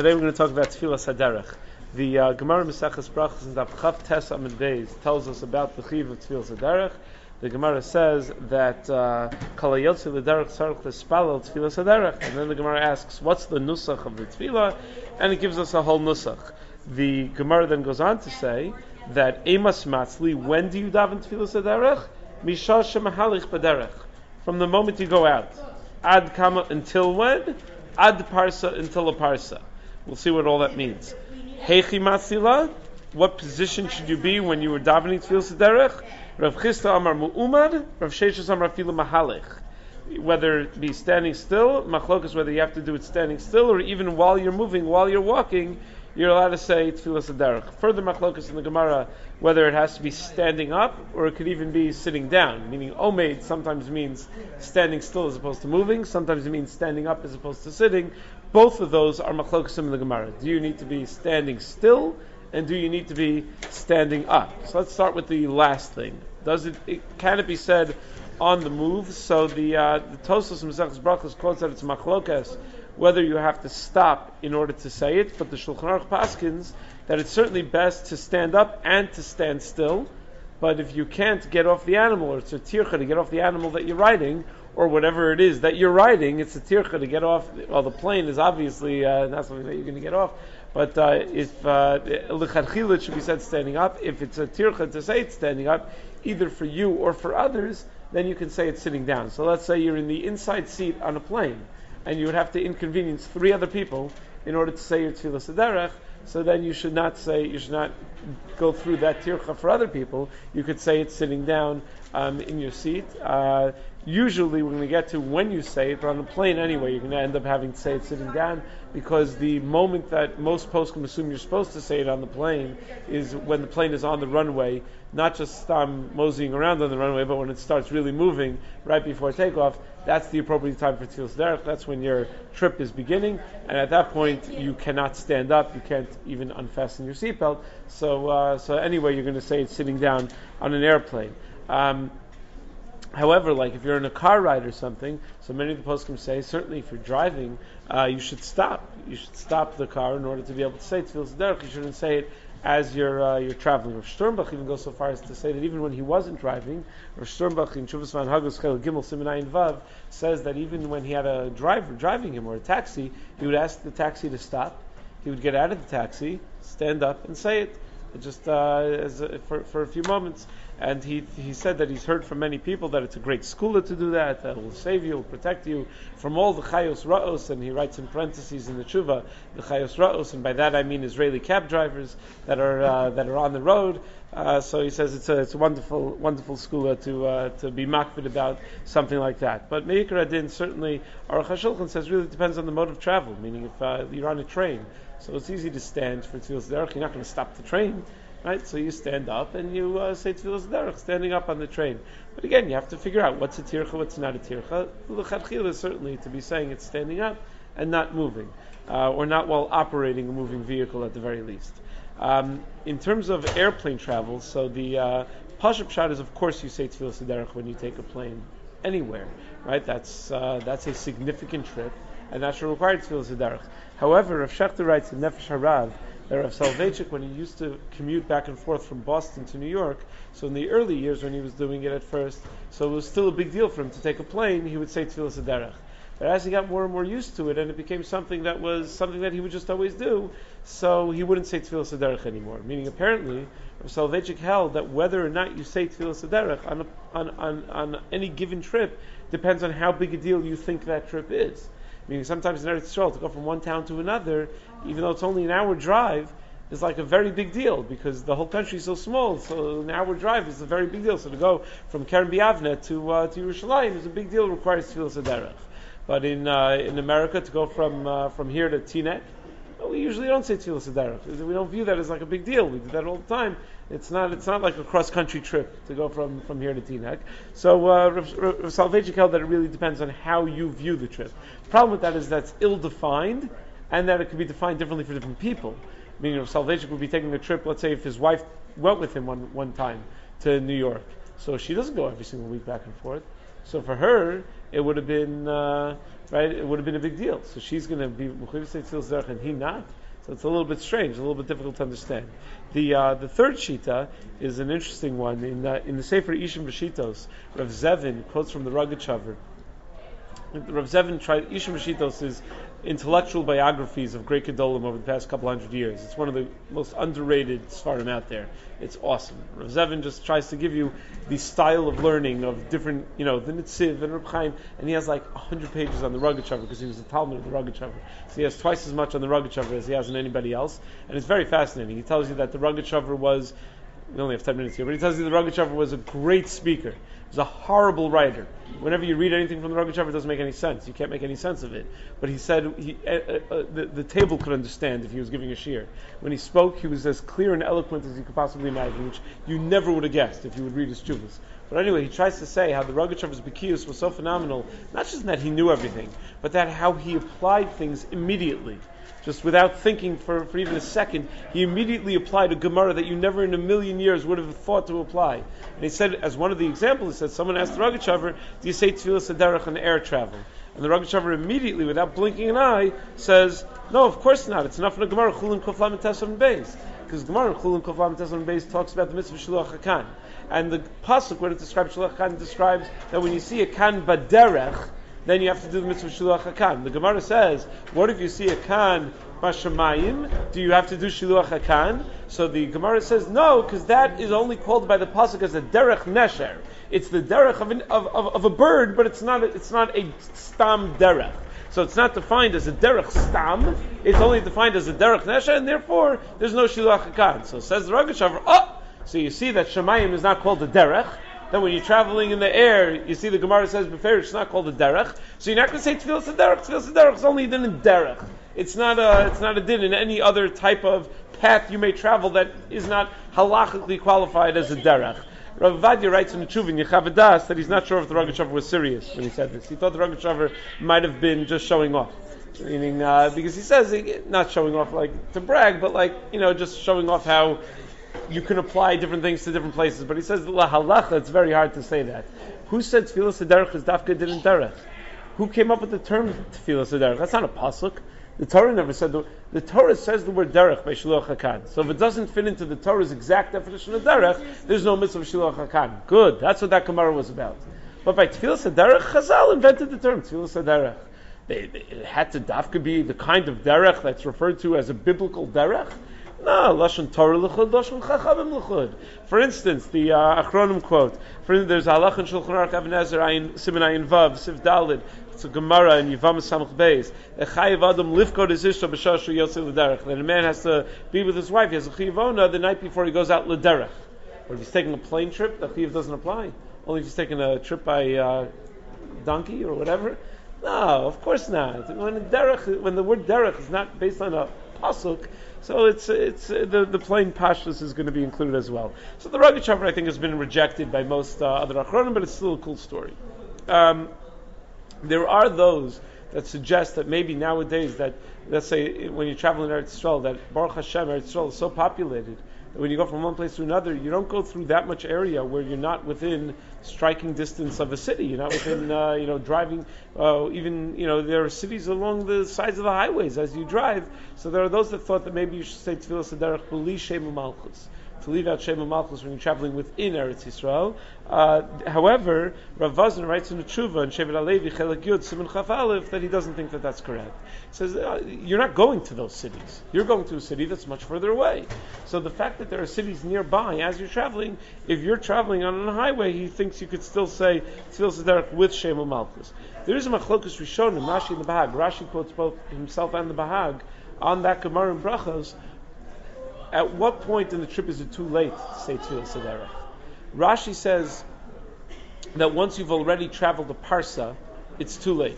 Today we're going to talk about Tefilas Haderech. The Gemara Maseches Brachos in Daf Chav Tes Amud Beis tells us about the chiv of Tefilas Haderech. The Gemara says that Kol Hayotze L'Derech Tzarich L'Spalel Tefilas Haderech, and then the Gemara asks, what's the nusach of the tefillah? And it gives us a whole nusach. The Gemara then goes on to say that Emas Matzli, when do you daven Tefilas Haderech? Mishah Shemahalich B'Derech, from the moment you go out. Ad Kama, until when? Ad Parsa, until a Parsa. We'll see what all that means. Heichi Matzila, what position should you be when you were davening Tefilas Haderech? Rav Chisda Amar Mu'umad, Rav Sheshes Amar Afilu Mahalech. Whether it be standing still, machlokas whether you have to do it standing still, or even while you're moving, while you're walking, you're allowed to say Tefilas Haderech. Further machlokas in the Gemara, whether it has to be standing up, or it could even be sitting down. Meaning, Omeid sometimes means standing still as opposed to moving, sometimes it means standing up as opposed to sitting. Both of those are machlokas in the Gemara. Do you need to be standing still, and do you need to be standing up? So let's start with the last thing. Can it be said on the move? So the Tosfos Maseches Brachos quotes that it's machlokas whether you have to stop in order to say it, but the Shulchan Aruch paskins that it's certainly best to stand up and to stand still. But if you can't get off the animal, or it's a tircha to get off the animal that you're riding, or whatever it is that you're riding, it's a tircha to get off. Well, the plane is obviously not something that you're going to get off. But if l'chadchila it should be said standing up. If it's a tircha to say it's standing up, either for you or for others, then you can say it's sitting down. So let's say you're in the inside seat on a plane, and you would have to inconvenience 3 other people in order to say your Tefilas Haderech. So then you should not go through that tircha for other people. You could say it's sitting down in your seat. Usually we're going to get to when you say it, but on the plane anyway, you're going to end up having to say it sitting down, because the moment that most poskim assume you're supposed to say it on the plane is when the plane is on the runway, not just moseying around on the runway, but when it starts really moving right before takeoff. That's the appropriate time for Tefilas Haderech. That's when your trip is beginning, and at that point you cannot stand up, you can't even unfasten your seatbelt. So anyway, you're going to say it's sitting down on an airplane. However, like if you're in a car ride or something, so many of the poskim say, certainly if you're driving, you should stop. You should stop the car in order to be able to say Tefilas Haderech. You shouldn't say it as you're traveling. Rav Sternbach even goes so far as to say that even when he wasn't driving, Rav Sternbach in Shuvas Van Hagos Chel Gimel Siman Ayin Vav says that even when he had a driver driving him or a taxi, he would ask the taxi to stop. He would get out of the taxi, stand up, and say it just for a few moments. And he said that he's heard from many people that it's a great skula to do that will save you, will protect you from all the chayos ra'os, and he writes in parentheses in the tshuva, the chayos ra'os, and by that I mean Israeli cab drivers that are on the road. So he says it's a wonderful skula to be makbid about something like that. But Meikar Adin, certainly Aruch HaShulchan says really depends on the mode of travel, meaning if you're on a train, so it's easy to stand for Tefilas Haderech, you're not going to stop the train. Right, so you stand up and you say Tefilas Haderech, standing up on the train. But again, you have to figure out what's a tircha, what's not a tircha. L'chadchila is certainly to be saying it's standing up and not moving, or not while operating a moving vehicle at the very least. In terms of airplane travel, so the Pashup Shot is, of course, you say Tefilas Haderech when you take a plane anywhere. Right, that's a significant trip, and that should require Tefilas Haderech. However, Rav Shechter writes in Nefesh Harav that Rav Soloveitchik, when he used to commute back and forth from Boston to New York, so in the early years when he was doing it at first, so it was still a big deal for him to take a plane, he would say Tefilas Haderech. But as he got more and more used to it, and it became something that he would just always do, so he wouldn't say Tefilas Haderech anymore. Meaning, apparently, Rav Soloveitchik held that whether or not you say Tefilas Haderech on any given trip depends on how big a deal you think that trip is. Meaning sometimes in Eretz Yisrael, to go from one town to another, even though it's only an hour drive, is like a very big deal, because the whole country is so small, so an hour drive is a very big deal. So to go from Keren B'Yavne to Yerushalayim is a big deal, requires Tefilas Haderech. But in America, to go from here to Teaneck, we usually don't say Tefilas Haderech. We don't view that as like a big deal. We do that all the time. It's not like a cross-country trip to go from here to Teaneck. So Rav Soloveitchik held that it really depends on how you view the trip. The problem with that is that's ill-defined, and that it could be defined differently for different people. Meaning Rav Soloveitchik would be taking a trip, let's say if his wife went with him one time to New York. So she doesn't go every single week back and forth. So for her, it would have been right. It would have been a big deal. So she's going to be mechuyev say Tefilas Haderech and he not. So it's a little bit strange, a little bit difficult to understand. The third shita is an interesting one in the Sefer Ishim B'Shitos. Rav Zevin quotes from the Rogachover. Rav Zevin tried Ishim B'Shitos is intellectual biographies of great Gedolim over the past couple hundred years. It's one of the most underrated Sfarim out there. It's awesome. Rav Zevin just tries to give you the style of learning of different, the Nitziv and Reb Chaim, and he has like 100 pages on the Rogachover because he was a Talmud of the Rogachover. So he has twice as much on the Rogachover as he has on anybody else, and it's very fascinating. He tells you that the Rogachover was, we only have 10 minutes here, but he tells you the Rogachover was a great speaker. He was a horrible writer. Whenever you read anything from the Rogachover, it doesn't make any sense. You can't make any sense of it. But he said the table could understand if he was giving a shiur. When he spoke, he was as clear and eloquent as you could possibly imagine, which you never would have guessed if you would read his tshuvas. But anyway, he tries to say how the Rogachover's Bekiyus was so phenomenal, not just that he knew everything, but that how he applied things immediately. Just without thinking for even a second, he immediately applied a Gemara that you never in a million years would have thought to apply. And he said, as one of the examples, he said, someone asked the Rogachover, do you say Tefilas Haderech on air travel? And the Rogachover immediately, without blinking an eye, says, no, of course not. It's enough in a Gemara, Chulin Kof Lamed Tesam Beis. Because Gemara, Chulin Kof Lamed Tesam Beis talks about the mitzvah Shiluach HaKan. And the Pasuk, when it describes Shiluach HaKan, describes that when you see a Kan Baderech, then you have to do the mitzvah Shiluach HaKan. The Gemara says, what if you see a Kan Bashamayim? Do you have to do Shiluach HaKan? So the Gemara says, no, because that is only called by the Pasuk as a Derech Nesher. It's the Derech of a bird, but it's not a Stam Derech. So it's not defined as a Derech Stam, it's only defined as a Derech Nesher, and therefore there's no Shiluach HaKan. So says the Rogachover, so you see that Shemayim is not called a Derech. Then when you're traveling in the air, you see the Gemara says Beferish, it's not called a derech. So you're not going to say Tefilas Haderech. Tefilas Haderech is only a din in derech. It's not a din in any other type of path you may travel that is not halachically qualified as a derech. Rav Vadia writes in the Tshuva in Yechavadas that he's not sure if the Rogachover was serious when he said this. He thought the Rogachover might have been just showing off. Meaning, because he says, not showing off like to brag, but like, just showing off how you can apply different things to different places. But he says, la halacha, it's very hard to say that. Who said Tefilas Haderech is dafka din derech? Who came up with the term Tefilas Haderech? That's not a pasuk. The Torah never said the Torah says the word derech by Shiluach HaKan. So if it doesn't fit into the Torah's exact definition of derech, there's no mitzvah of Shiluach HaKan. Good. That's what that Gemara was about. But by Tefilas Haderech, Chazal invented the term Tefilas Haderech. It had to dafka be the kind of derech that's referred to as a biblical derech. No, Lashon Torah l'chud, Lashon Chachamim l'chud. For instance, the Achronim quote. There's a Halacha in Shulchan Aruch Even Ezer Siman Ayin Vav Siv Dalid. It's a Gemara in Yivam Samach Beis. Echayiv Adam lifkod his ishto b'shah shu yotze l'derech. That a man has to be with his wife. He has a chiyivona the night before he goes out l'derech. But if he's taking a plane trip, the chiyiv doesn't apply. Only if he's taking a trip by donkey or whatever. No, of course not. When the word derech is not based on a pasuk, so it's the plain pashtus is going to be included as well. So the Rogachover, I think, has been rejected by most other achronim, but it's still a cool story. There are those that suggest that maybe nowadays that, let's say, when you travel in Eretz Yisrael, that Baruch Hashem, Eretz Yisrael is so populated that when you go from one place to another, you don't go through that much area where you're not within striking distance of a city. You're not within, driving. Even, there are cities along the sides of the highways as you drive. So there are those that thought that maybe you should say Tefilas Haderech b'li Shema Malchus, to leave out Shema Malchus when you're traveling within Eretz Yisrael. However, Rav Vazon writes in the Tshuva in Shevet HaLevi Chelek Yud Siman Chaf Aleph that he doesn't think that that's correct. He says you're not going to those cities. You're going to a city that's much further away. So the fact that there are cities nearby as you're traveling, if you're traveling on a highway, he thinks you could still say Tefilas Haderech with Shema Malchus. There is a Machlokus Rishonim, Rashi and the Bahag. Rashi quotes both himself and the Bahag on that Gemara in Brachos. At what point in the trip is it too late to say Tefilas Haderech? Rashi says that once you've already traveled a parsa, it's too late.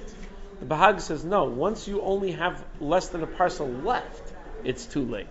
The Bahag says no. Once you only have less than a parsa left, it's too late.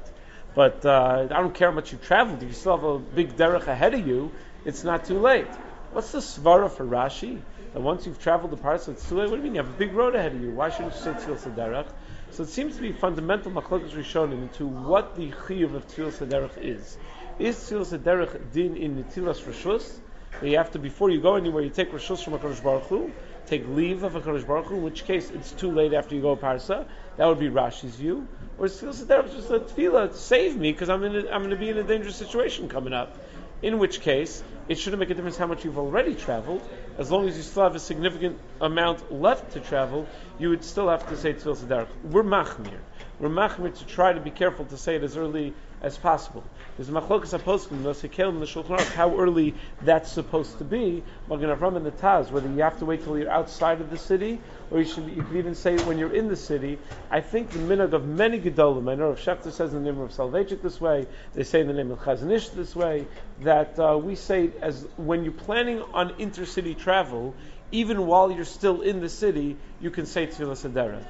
But I don't care how much you've traveled. If you still have a big derech ahead of you, it's not too late. What's the svara for Rashi? That once you've traveled the parsa, it's too late? What do you mean? You have a big road ahead of you. Why shouldn't you say Tefilas Haderech? So it seems to be fundamental machlokas rishonim into what the chiyuv of Tefilas Haderech is. Is Tefilas Haderech din in Netilas Rishus? that you have to, before you go anywhere, you take Rishus from HaKadosh Baruch Hu, take leave of HaKadosh Baruch Hu, in which case it's too late after you go Parsa. That would be Rashi's view. Or Tefilas Haderech, just a tefillah, save me, because I'm going to be in a dangerous situation coming up. In which case, it shouldn't make a difference how much you've already traveled. As long as you still have a significant amount left to travel, you would still have to say Tefilas Haderech. We're machmir. We're machmir to try to be careful to say it as early as possible. There's a machlokas haposkim, the Sekel and the Shulchan Aruch, how early that's supposed to be. Magen Avraham and the Taz, whether you have to wait till you're outside of the city, or you could even say it when you're in the city. I think the minhag of many gedolim, I know Rav Shechter says in the name of Soloveitchik this way, they say in the name of Chazon Ish this way, that we say as when you're planning on intercity travel, even while you're still in the city, you can say Tefilas Haderech.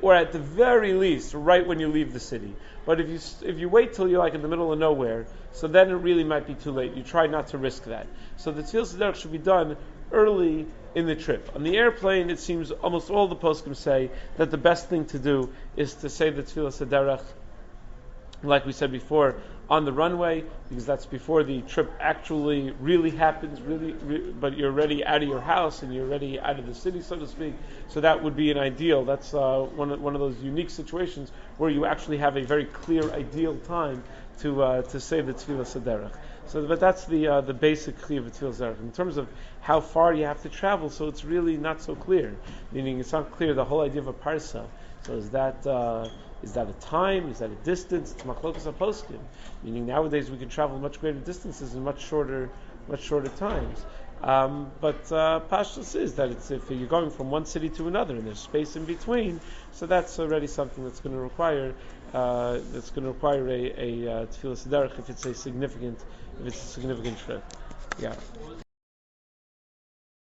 Or at the very least, right when you leave the city. But if you wait till you're like in the middle of nowhere, so then it really might be too late. You try not to risk that. So the Tefilas Haderech should be done early in the trip. On the airplane, it seems almost all the poskim say that the best thing to do is to say the Tefilas Haderech, like we said before, on the runway, because that's before the trip actually really happens, but you're already out of your house and you're already out of the city, so to speak. So that would be an ideal. That's one of those unique situations where you actually have a very clear, ideal time to say the Tefilas Haderech. So, but that's the basic chiyuv of Tefilas Haderech. In terms of how far you have to travel, so it's really not so clear. Meaning, it's not clear the whole idea of a parsa. So is that a time? Is that a distance? It's machlokas haposkim. Meaning nowadays we can travel much greater distances in much shorter times. But pashtus is that it's if you're going from one city to another and there's space in between, so that's already something that's going to require a Tefilas Haderech if it's a significant trip. Yeah.